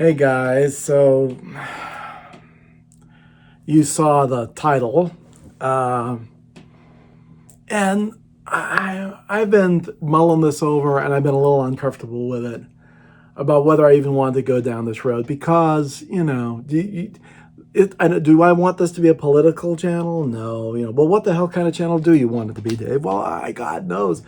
Hey guys, so you saw the title, uh, and I've been mulling this over, and I've been a little uncomfortable with it about whether I even wanted to go down this road because do I want this to be a political channel? No, but what the hell kind of channel do you want it to be, Dave? Well, God knows.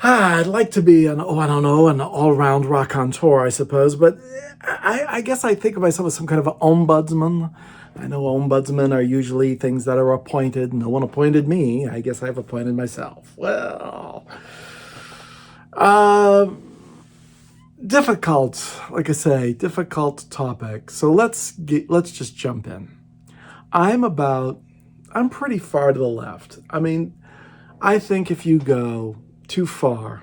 I'd like to be I don't know, an all-round raconteur, I suppose, but I guess I think of myself as some kind of an ombudsman. I know ombudsmen are usually things that are appointed. No one appointed me. I guess I've appointed myself. Well, uh, difficult, like I say, difficult topic. So let's just jump in. I'm pretty far to the left. I mean, I think if you go too far,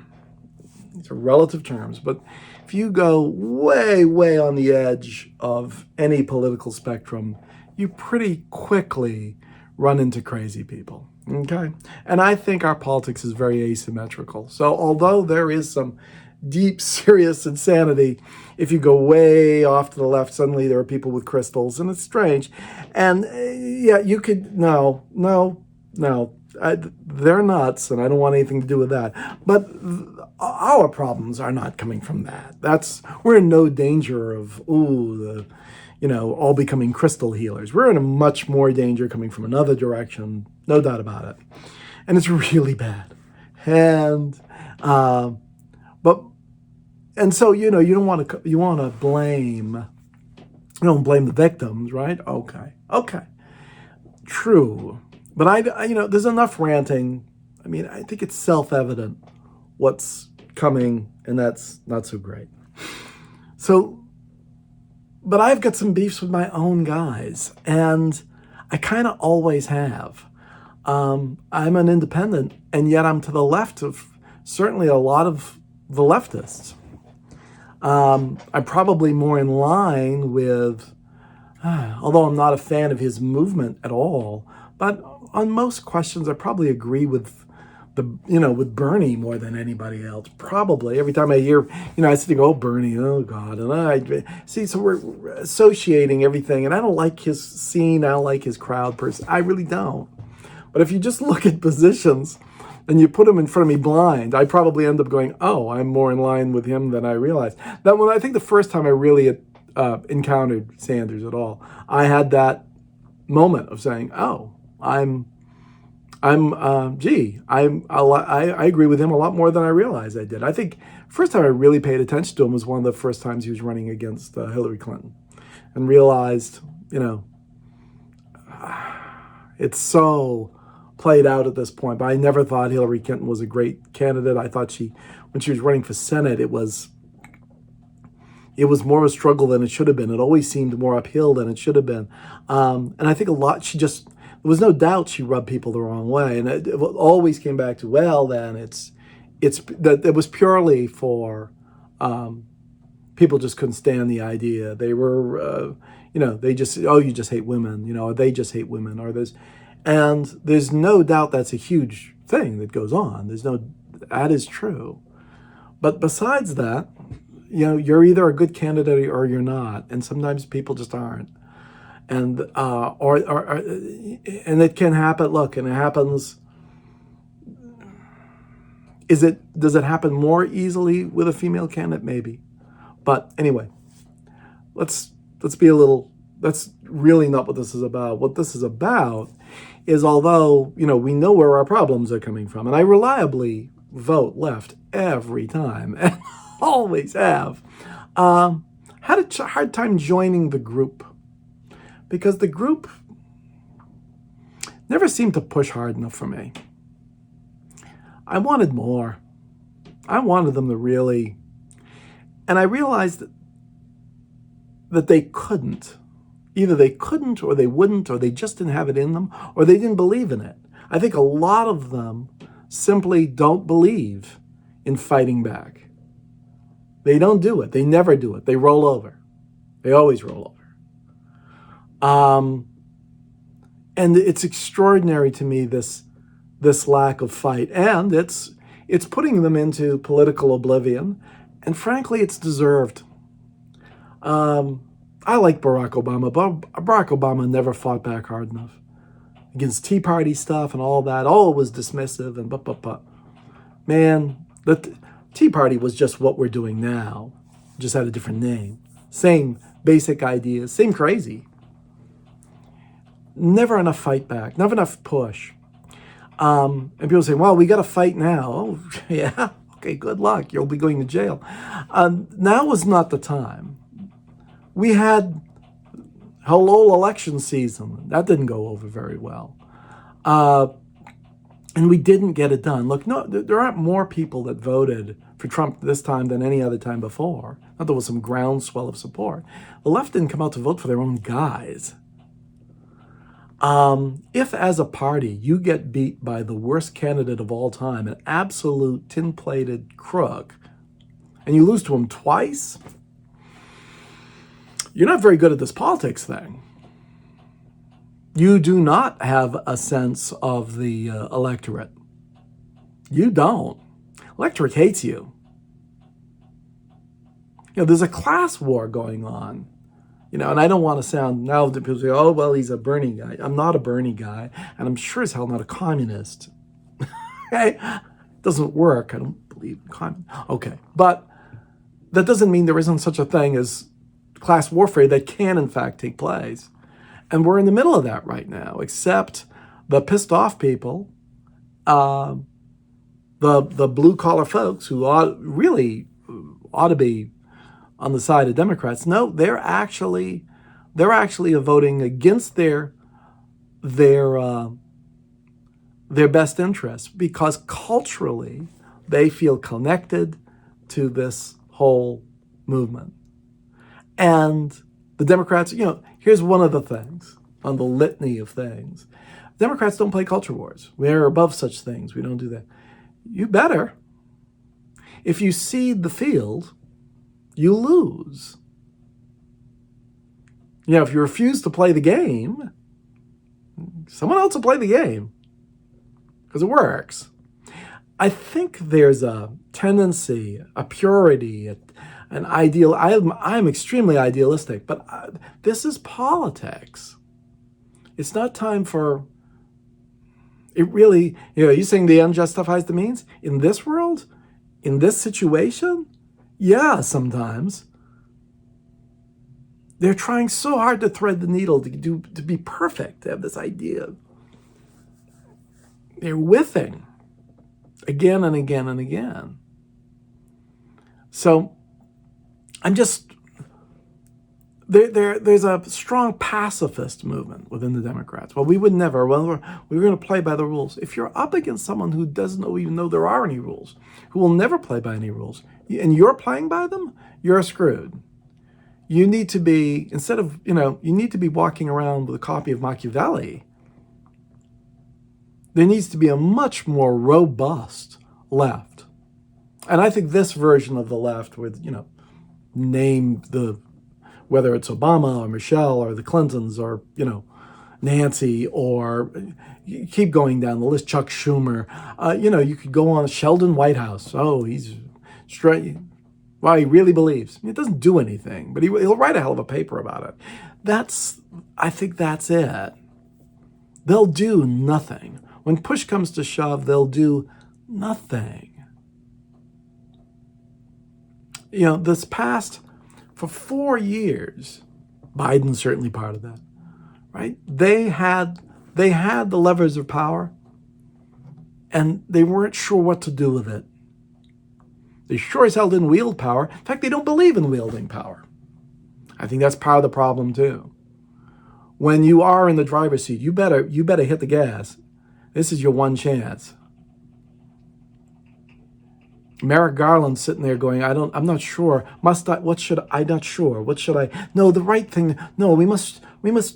these are relative terms, but if you go way, way on the edge of any political spectrum, you pretty quickly run into crazy people. Okay? And I think our politics is very asymmetrical. So although there is some deep, serious insanity, if you go way off to the left, suddenly there are people with crystals, and it's strange. And yeah, you could, no, they're nuts, and I don't want anything to do with that. But our problems are not coming from that. We're in no danger of all becoming crystal healers. We're in a much more danger coming from another direction, no doubt about it. And it's really bad. And but and so you don't want to blame. You don't blame the victims, right? Okay, true. But there's enough ranting. I mean, I think it's self-evident what's coming, and that's not so great. So, but I've got some beefs with my own guys, and I kind of always have. I'm an independent, and yet I'm to the left of certainly a lot of the leftists. I'm probably more in line with, although I'm not a fan of his movement at all, but on most questions I probably agree with with Bernie more than anybody else. Probably every time I hear, I sit there, oh, Bernie, oh God, and I see. So we're associating everything, and I don't like his scene. I don't like his crowd person. I really don't. But if you just look at positions and you put him in front of me blind, I probably end up going, oh, I'm more in line with him than I realized. That when I think the first time I really encountered Sanders at all, I had that moment of saying, oh, I agree with him a lot more than I realized I did. I think first time I really paid attention to him was one of the first times he was running against Hillary Clinton, and realized, it's so played out at this point. But I never thought Hillary Clinton was a great candidate. I thought when she was running for Senate, it was more of a struggle than it should have been. It always seemed more uphill than it should have been. And I think there was no doubt she rubbed people the wrong way. And it always came back to, well, then it's that it was purely for people just couldn't stand the idea. They were, they just, oh, you just hate women, or they just hate women, or this. And there's no doubt that's a huge thing that goes on. That is true. But besides that, you're either a good candidate or you're not, and sometimes people just aren't. And and it can happen. Look, and it happens. Does it happen more easily with a female candidate? Maybe, but anyway, let's be a little. That's really not what this is about. What this is about is, although we know where our problems are coming from, and I reliably vote left every time, and always have, had a hard time joining the group because the group never seemed to push hard enough for me. I wanted more. I wanted them to really, and I realized that they couldn't. Either they couldn't, or they wouldn't, or they just didn't have it in them, or they didn't believe in it. I think a lot of them simply don't believe in fighting back. They don't do it. They never do it. They roll over. They always roll over. And it's extraordinary to me, this lack of fight, and it's putting them into political oblivion, and frankly, it's deserved. I like Barack Obama, but Barack Obama never fought back hard enough against Tea Party stuff and all that. Oh, it was dismissive and but. Man, the Tea Party was just what we're doing now, just had a different name. Same basic ideas, same crazy. Never enough fight back, never enough push. And people say, well, we got to fight now. Oh, yeah, okay, good luck. You'll be going to jail. Now was not the time. We had hello election season. That didn't go over very well. And we didn't get it done. Look, no, there aren't more people that voted for Trump this time than any other time before. Not there was some groundswell of support. The left didn't come out to vote for their own guys. If as a party you get beat by the worst candidate of all time, an absolute tin-plated crook, and you lose to him twice, you're not very good at this politics thing. You do not have a sense of the electorate. You don't. Electorate hates you. You know, there's a class war going on. You know, and I don't want to sound, now that people say, oh, well, he's a Bernie guy. I'm not a Bernie guy, and I'm sure as hell not a communist. Okay? It doesn't work. I don't believe in communism. Okay. But that doesn't mean there isn't such a thing as class warfare that can, in fact, take place. And we're in the middle of that right now, except the pissed off people, the blue-collar folks who really ought to be on the side of Democrats. No, they're actually voting against their best interests because culturally they feel connected to this whole movement. And the Democrats, you know, here's one of the things on the litany of things. Democrats don't play culture wars. We're above such things. We don't do that. You better. If you cede the field, you lose. You know, if you refuse to play the game, someone else will play the game because it works. I think there's a tendency, a purity, an ideal. I'm extremely idealistic, but this is politics. It's not time for. It really, you know, you saying the end justifies the means in this world, in this situation. Yeah, sometimes. They're trying so hard to thread the needle to be perfect, to have this idea. They're whiffing again and again and again. So I'm just, there's a strong pacifist movement within the Democrats. Well, we would never, well, we're going to play by the rules. If you're up against someone who doesn't even know there are any rules, who will never play by any rules, and you're playing by them, you're screwed. You need to be, instead of, you need to be walking around with a copy of Machiavelli. There needs to be a much more robust left. And I think this version of the left with, name whether it's Obama or Michelle or the Clintons or, Nancy or keep going down the list, Chuck Schumer. You could go on Sheldon Whitehouse. Oh, he's straight. Well, he really believes. It doesn't do anything, but he'll write a hell of a paper about it. I think that's it. They'll do nothing. When push comes to shove, they'll do nothing. This past, for 4 years, Biden's certainly part of that, right? They had the levers of power, and they weren't sure what to do with it. They sure as hell didn't wield power. In fact, they don't believe in wielding power. I think that's part of the problem too. When you are in the driver's seat, you better hit the gas. This is your one chance. Merrick Garland's sitting there going, I'm not sure. I'm not sure. What should I? No, the right thing. No, we must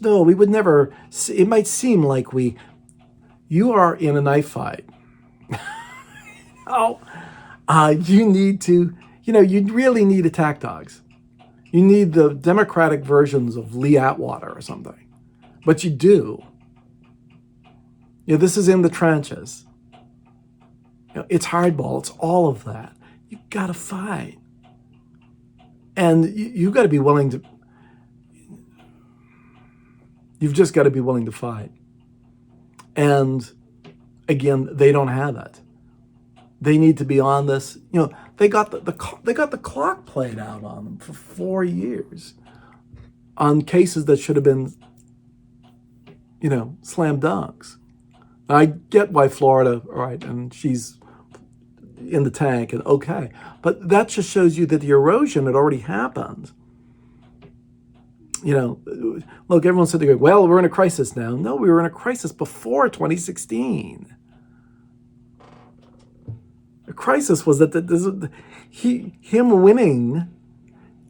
know. We would never, it might seem like you are in a knife fight. You need to, you really need attack dogs. You need the Democratic versions of Lee Atwater or something. But you do. This is in the trenches. It's hardball. It's all of that. You got to fight. And you've got to be willing to, you've just got to be willing to fight. And again, they don't have it. They need to be on this. They got the clock played out on them for 4 years on cases that should have been, slam dunks. I get why Florida, all right, and she's in the tank and okay, but that just shows you that the erosion had already happened. Look, everyone said, well, we're in a crisis now. No, we were in a crisis before 2016. The crisis was that him winning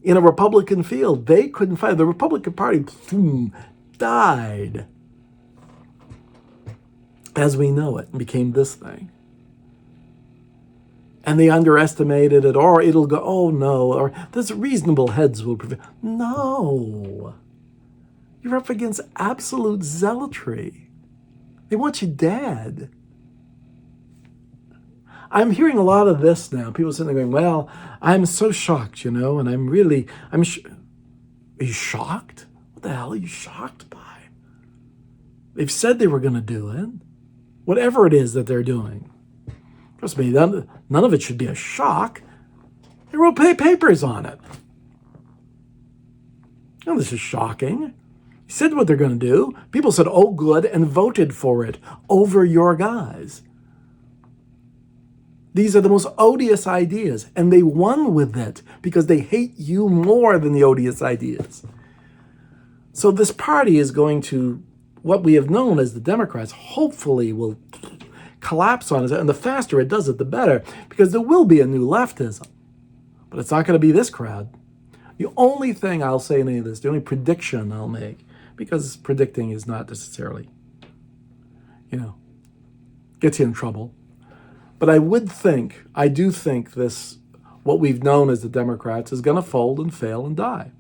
in a Republican field, they couldn't fight. The Republican Party died as we know it and became this thing. And they underestimated it, or it'll go, oh no, or there's reasonable heads will prevail. No. You're up against absolute zealotry. They want you dead. I'm hearing a lot of this now. People sitting there going, well, I'm so shocked, and are you shocked? What the hell are you shocked by? They've said they were going to do it. Whatever it is that they're doing. Trust me, none of it should be a shock. They wrote papers on it. Oh, this is shocking. He said what they're going to do. People said, oh, good, and voted for it over your guys. These are the most odious ideas, and they won with it because they hate you more than the odious ideas. So this party is going to, what we have known as the Democrats, hopefully will collapse on it, and the faster it does it, the better, because there will be a new leftism. But it's not going to be this crowd. The only thing I'll say in any of this, the only prediction I'll make, because predicting is not necessarily, gets you in trouble. But I do think this, what we've known as the Democrats, is going to fold and fail and die.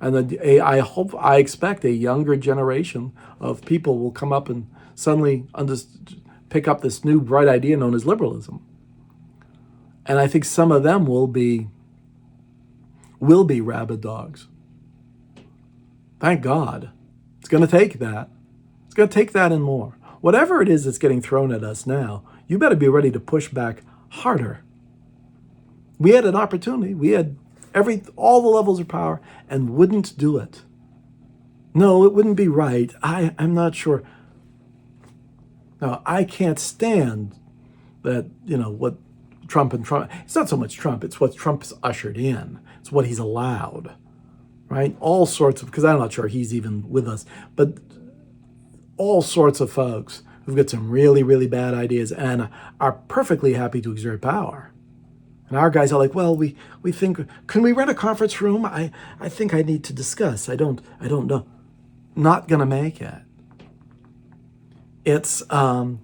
And I expect a younger generation of people will come up and suddenly pick up this new bright idea known as liberalism. And I think some of them will be rabid dogs. Thank God. It's going to take that. It's going to take that and more. Whatever it is that's getting thrown at us now, you better be ready to push back harder. We had an opportunity. We had all the levels of power and wouldn't do it. No, it wouldn't be right. I'm not sure. Now, I can't stand that, what Trump, it's not so much Trump, it's what Trump's ushered in. It's what he's allowed, right? All sorts of, because I'm not sure he's even with us, but all sorts of folks who've got some really, really bad ideas and are perfectly happy to exert power. And our guys are like, well, we think, can we rent a conference room? I think I need to discuss. I don't know. Not gonna make it. It's Neville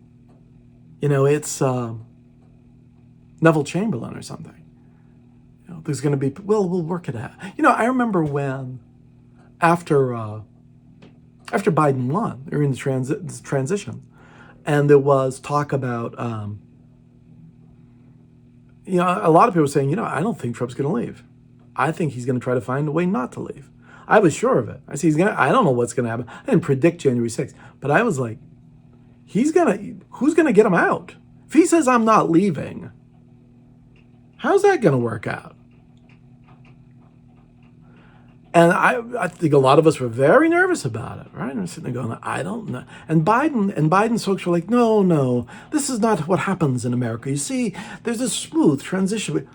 Chamberlain or something. There's gonna be, well, we'll work it out. I remember when after Biden won, during the transition, and there was talk about, a lot of people were saying, I don't think Trump's going to leave. I think he's going to try to find a way not to leave. I was sure of it. I said, I don't know what's going to happen. I didn't predict January 6th, but I was like, who's going to get him out? If he says I'm not leaving, how's that going to work out? And I think a lot of us were very nervous about it, right? And we're sitting there going, I don't know. And Biden's folks were like, no, this is not what happens in America. You see, there's a smooth transition.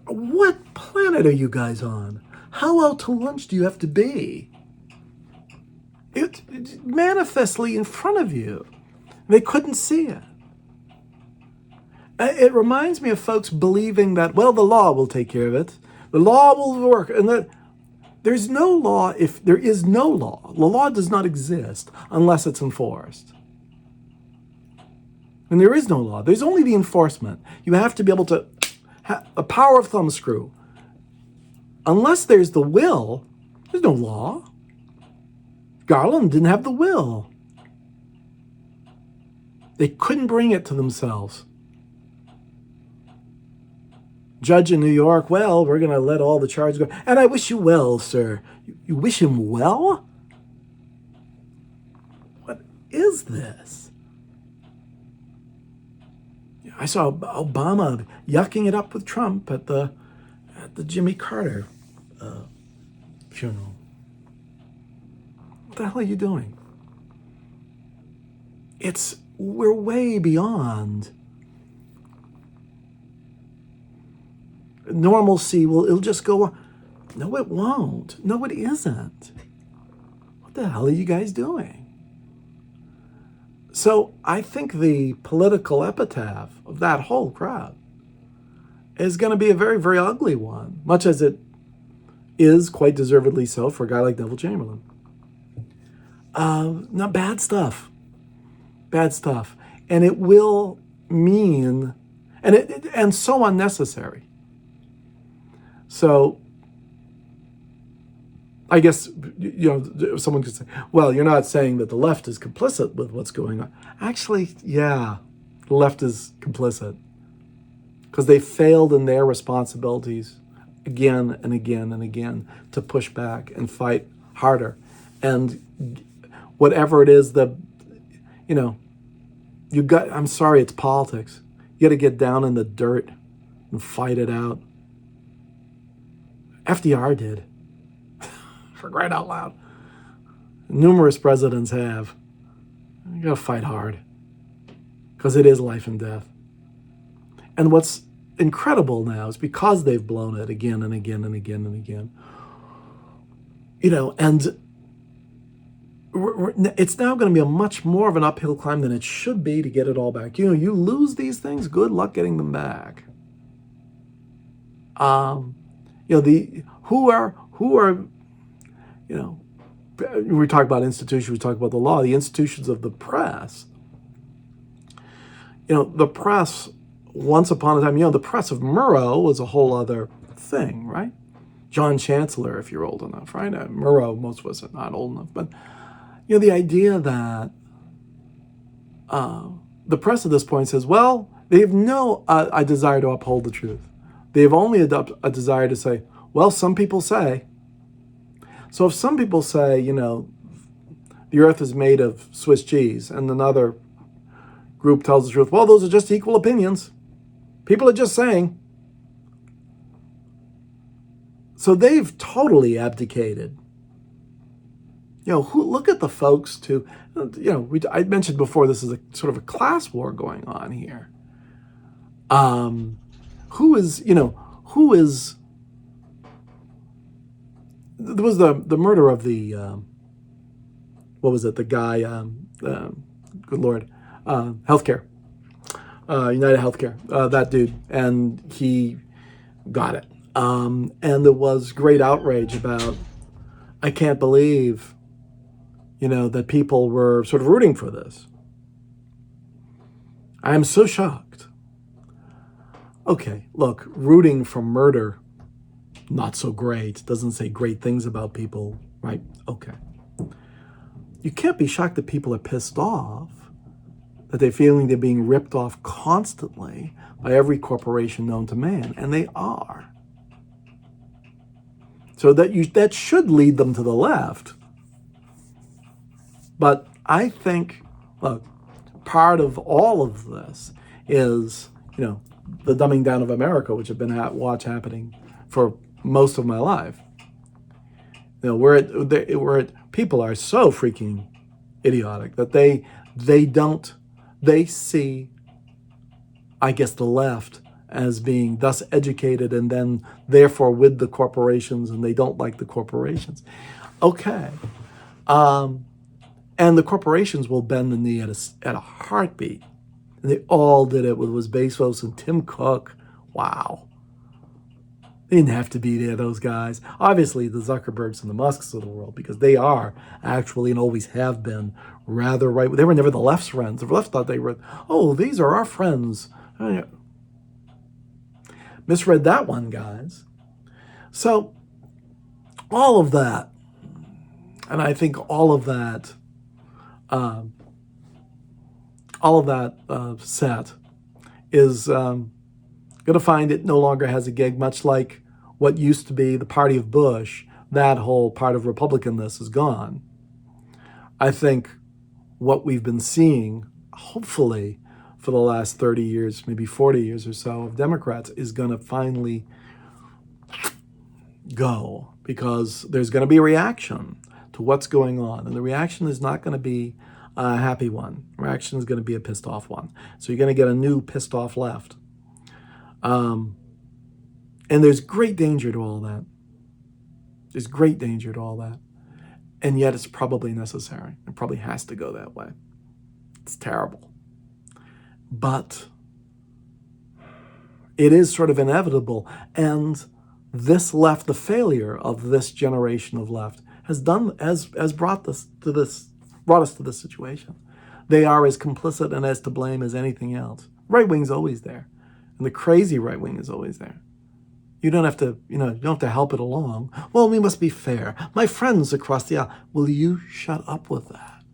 What planet are you guys on? How out to lunch do you have to be? It's manifestly in front of you. They couldn't see it. It reminds me of folks believing that, well, the law will take care of it. The law will work. And that there's no law if there is no law. The law does not exist unless it's enforced. And there is no law. There's only the enforcement. You have to be able to have a power of thumbscrew. Unless there's the will, there's no law. Garland didn't have the will. They couldn't bring it to themselves. judge in New York, well, we're going to let all the charges go. And I wish you well, sir. You wish him well? What is this? I saw Obama yucking it up with Trump at the Jimmy Carter funeral. What the hell are you doing? We're way beyond normalcy. It'll just go on. No, it won't. No, it isn't. What the hell are you guys doing? So I think the political epitaph of that whole crowd is going to be a very, very ugly one, much as it is quite deservedly so for a guy like Neville Chamberlain. No, bad stuff. Bad stuff. And it will mean, and so unnecessary. So I guess, someone could say, well, you're not saying that the left is complicit with what's going on. Actually, yeah, the left is complicit because they failed in their responsibilities again and again and again to push back and fight harder. And whatever it is, I'm sorry, it's politics. You got to get down in the dirt and fight it out. FDR did. For crying out loud. Numerous presidents have. You gotta fight hard. Because it is life and death. And what's incredible now is because they've blown it again and again and again and again, and it's now going to be a much more of an uphill climb than it should be to get it all back. You lose these things, good luck getting them back. We talk about institutions, we talk about the law, the institutions of the press. The press, once upon a time, the press of Murrow was a whole other thing, right? John Chancellor, if you're old enough, right? Murrow, most of us are not old enough. But, the idea that the press at this point says, well, they have no a desire to uphold the truth. They have only a desire to say, well, some people say. So if some people say, the earth is made of Swiss cheese, and another group tells the truth, well, those are just equal opinions. People are just saying. So they've totally abdicated. Look at the folks I mentioned before, this is a sort of a class war going on here. Who is there was the murder of the what was it, the guy, good Lord, healthcare, United Healthcare, that dude, and he got it. And there was great outrage about, I can't believe, that people were sort of rooting for this. I am so shocked. Okay, look, rooting for murder, not so great. Doesn't say great things about people, right? Okay. You can't be shocked that people are pissed off, that they're feeling they're being ripped off constantly by every corporation known to man, and they are. So that should lead them to the left. But I think, look, part of all of this is, the dumbing down of America, which I've been watch happening for most of my life. Where people are so freaking idiotic that they see, I guess, the left as being thus educated and then therefore with the corporations, and they don't like the corporations. Okay. And the corporations will bend the knee at a heartbeat. And they all did it. It was Bezos and Tim Cook. Wow. They didn't have to be there, those guys. Obviously, the Zuckerbergs and the Musks of the world, because they are actually and always have been rather right. They were never the left's friends. The left thought they were, these are our friends. Misread that one, guys. So, all of that, and I think all of that set is Going to find it no longer has a gig, much like what used to be the party of Bush. That whole part of Republicanness is gone. I think what we've been seeing, hopefully, for the last 30 years, maybe 40 years or so of Democrats is going to finally go, because there's going to be a reaction to what's going on. And the reaction is not going to be a happy one. The reaction is going to be a pissed off one. So you're going to get a new pissed off left. And there's great danger to all that. There's great danger to all that. And yet it's probably necessary. It probably has to go that way. It's terrible. But it is sort of inevitable. And this left, the failure of this generation of left, has brought us to this situation. They are as complicit and as to blame as anything else. Right wing's always there. And the crazy right wing is always there. You don't have to, you don't have to help it along. Well, we must be fair. My friends across the aisle. Will you shut up with that?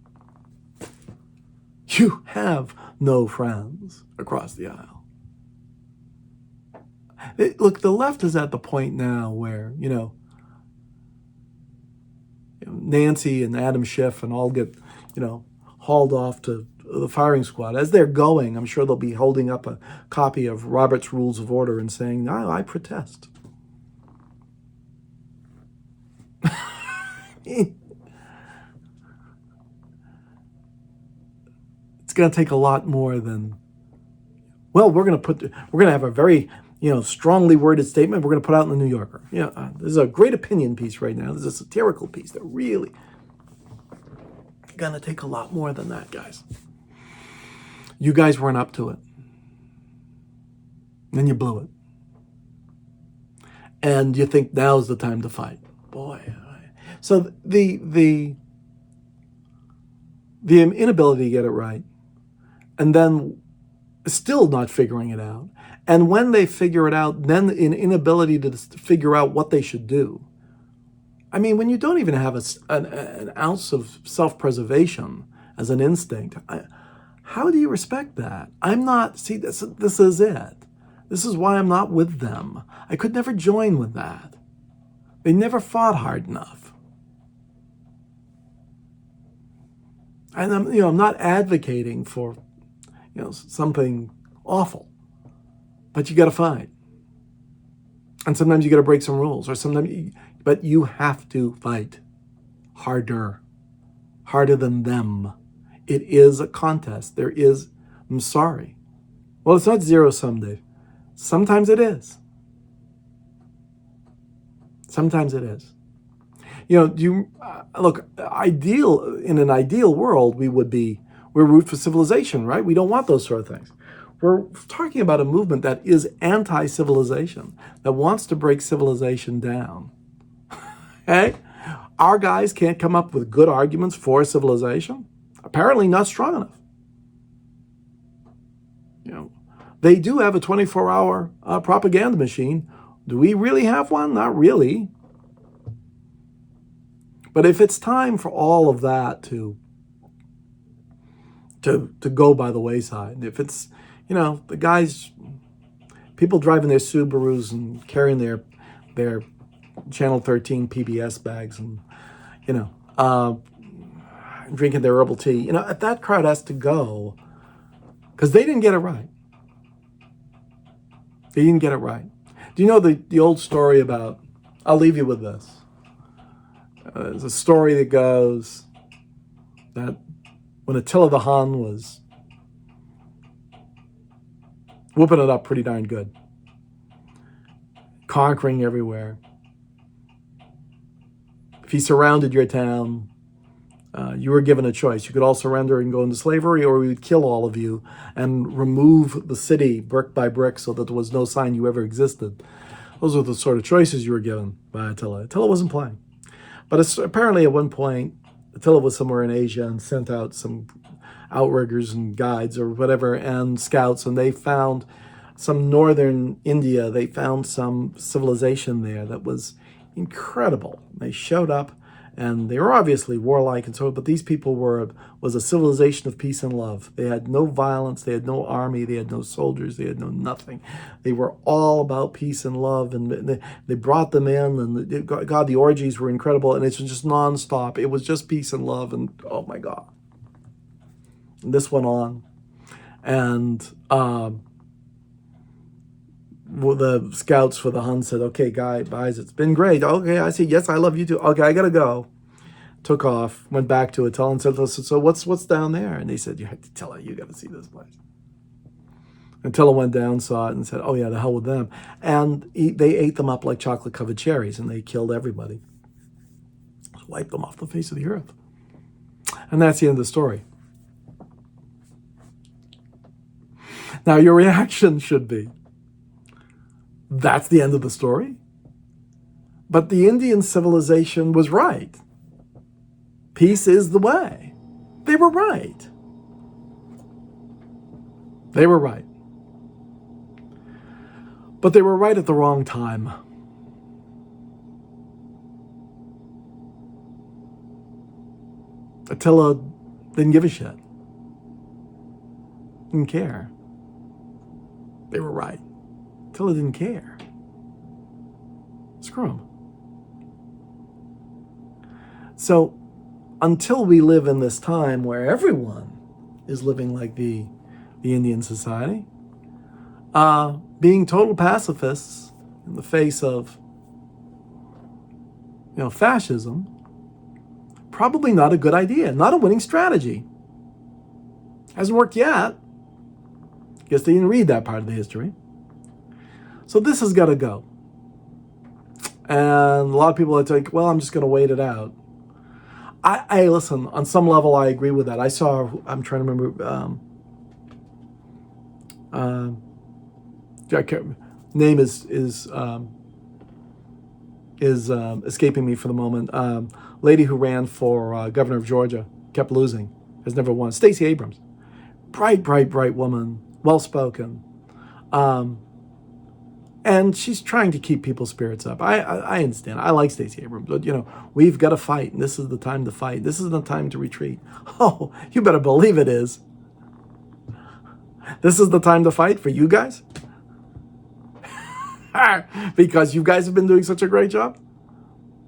You have no friends across the aisle. Look, the left is at the point now where, Nancy and Adam Schiff and all get, hauled off to the firing squad. As they're going, I'm sure they'll be holding up a copy of Robert's Rules of Order and saying, I protest. It's going to take a lot more than, well, we're going to have a very, strongly worded statement we're going to put out in the New Yorker. There's a great opinion piece right now. There's a satirical piece that really going to take a lot more than that, guys. You guys weren't up to it. Then you blew it. And you think now's the time to fight. Boy. So the inability to get it right, and then still not figuring it out. And when they figure it out, then an inability to figure out what they should do. I mean, when you don't even have an ounce of self-preservation as an instinct, how do you respect that? I'm not, see, this is it. This is why I'm not with them. I could never join with that. They never fought hard enough. And I'm not advocating for, something awful, but you got to fight. And sometimes you got to break some rules, or but you have to fight harder than them. It is a contest. I'm sorry. Well, it's not zero-sum, Dave. Sometimes it is. Sometimes it is. Look, in an ideal world, we're root for civilization, right? We don't want those sort of things. We're talking about a movement that is anti-civilization, that wants to break civilization down. Okay? Our guys can't come up with good arguments for civilization. Apparently not strong enough. They do have a 24-hour propaganda machine. Do we really have one? Not really. But if it's time for all of that to go by the wayside, if it's, the guys, people driving their Subarus and carrying their Channel 13 PBS bags and, drinking their herbal tea, that crowd has to go because they didn't get it right. They didn't get it right. Do you know the old story about, I'll leave you with this. There's a story that goes that when Attila the Hun was whooping it up pretty darn good, conquering everywhere, if he surrounded your town, you were given a choice. You could all surrender and go into slavery, or we would kill all of you and remove the city brick by brick so that there was no sign you ever existed. Those were the sort of choices you were given by Attila. Attila wasn't playing. But apparently at one point, Attila was somewhere in Asia and sent out some outriggers and guides or whatever and scouts, and they found some northern India. They found some civilization there that was incredible. They showed up And they were obviously warlike and so, but these people was a civilization of peace and love. They had no violence, they had no army, they had no soldiers, they had no nothing. They were all about peace and love, and they brought them in, and God, the orgies were incredible, and it's just nonstop. It was just peace and love, and oh my God. And this went on, and the scouts for the Hun said, "Okay, guys, it's been great. Okay, I see. Yes, I love you too. Okay, I gotta go." Took off, went back to Attila and said, "Listen, so what's down there?" And they said, "You have to tell her. You got to see this place." Attila went down, saw it, and said, "Oh yeah, the hell with them." And they ate them up like chocolate-covered cherries, and they killed everybody. Just wiped them off the face of the earth. And that's the end of the story. Now your reaction should be, that's the end of the story? But the Indian civilization was right. Peace is the way. They were right. They were right. But they were right at the wrong time. Attila didn't give a shit. Didn't care. They were right. Attila didn't care. Screw him. So, until we live in this time where everyone is living like the Indian society, being total pacifists in the face of, fascism, probably not a good idea, not a winning strategy. Hasn't worked yet. Guess they didn't read that part of the history. So this has got to go. And a lot of people are like, well, I'm just going to wait it out. I listen, on some level, I agree with that. I'm trying to remember, name is escaping me for the moment. Lady who ran for governor of Georgia, kept losing, has never won. Stacey Abrams, bright woman, well-spoken. And she's trying to keep people's spirits up. I understand. I like Stacey Abrams, but we've got to fight, and this is the time to fight. This is the time to retreat. Oh, you better believe it is. This is the time to fight for you guys? Because you guys have been doing such a great job?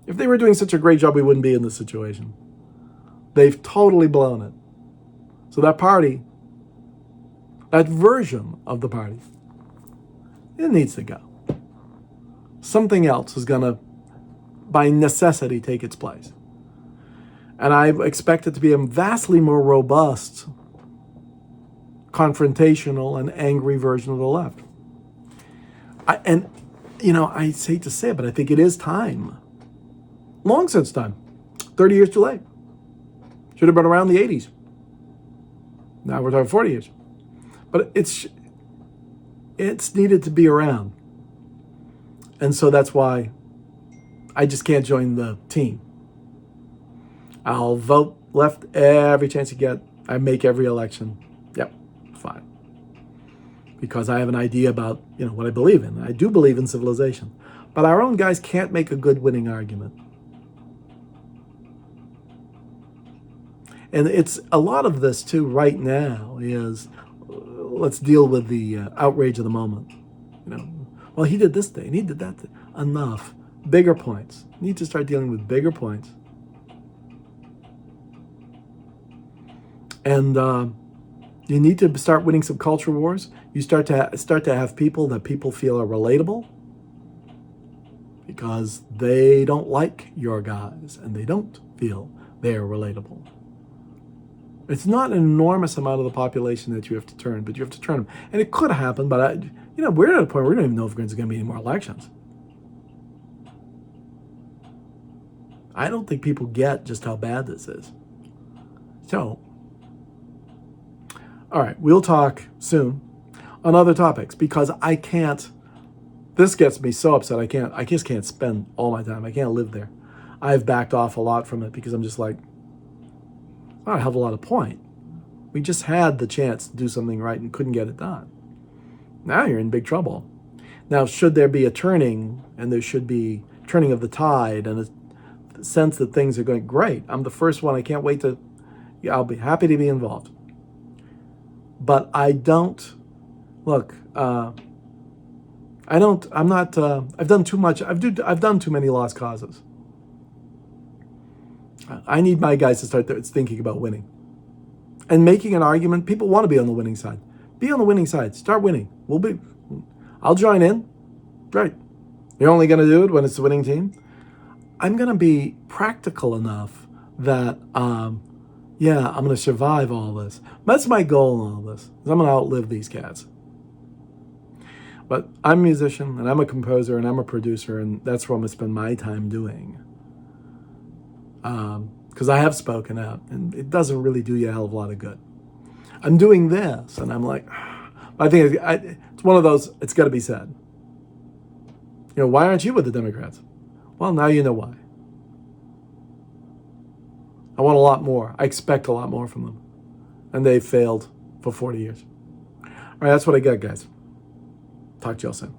If they were doing such a great job, we wouldn't be in this situation. They've totally blown it. So that party, that version of the party, it needs to go. Something else is going to, by necessity, take its place. And I expect it to be a vastly more robust, confrontational, and angry version of the left. I hate to say it, but I think it is time. Long since time. 30 years too late. Should have been around the 80s. Now we're talking 40 years. But it's needed to be around. And so that's why I just can't join the team. I'll vote left every chance you get. I make every election. Yep, fine. Because I have an idea about, what I believe in. I do believe in civilization. But our own guys can't make a good winning argument. And it's a lot of this too right now is, let's deal with the outrage of the moment. Well, he did this thing, and he did that thing. Enough. Bigger points. You need to start dealing with bigger points. And you need to start winning some culture wars. You start to have people that people feel are relatable because they don't like your guys, and they don't feel they're relatable. It's not an enormous amount of the population that you have to turn, but you have to turn them. And it could happen, but we're at a point where we don't even know if there's going to be any more elections. I don't think people get just how bad this is. So, all right, we'll talk soon on other topics because I can't. This gets me so upset. I just can't spend all my time. I can't live there. I've backed off a lot from it because I'm just like, I don't have a lot of point. We just had the chance to do something right and couldn't get it done. Now you're in big trouble. Now, should there be a turning, and there should be turning of the tide, and sense that things are going great. I'm the first one. I can't wait to, I'll be happy to be involved. But I don't, look, I'm not, I've done too much. I've done too many lost causes. I need my guys to start thinking about winning and making an argument. People want to be on the winning side. Be on the winning side. Start winning. I'll join in. Great. You're only going to do it when it's the winning team. I'm going to be practical enough that, I'm going to survive all this. That's my goal in all this. I'm going to outlive these cats. But I'm a musician, and I'm a composer, and I'm a producer, and that's what I'm going to spend my time doing. Because I have spoken out, and it doesn't really do you a hell of a lot of good. I'm doing this, and I'm like, I think it's one of those, it's got to be said. Why aren't you with the Democrats? Well, now you know why. I want a lot more. I expect a lot more from them. And they've failed for 40 years. All right, that's what I got, guys. Talk to y'all soon.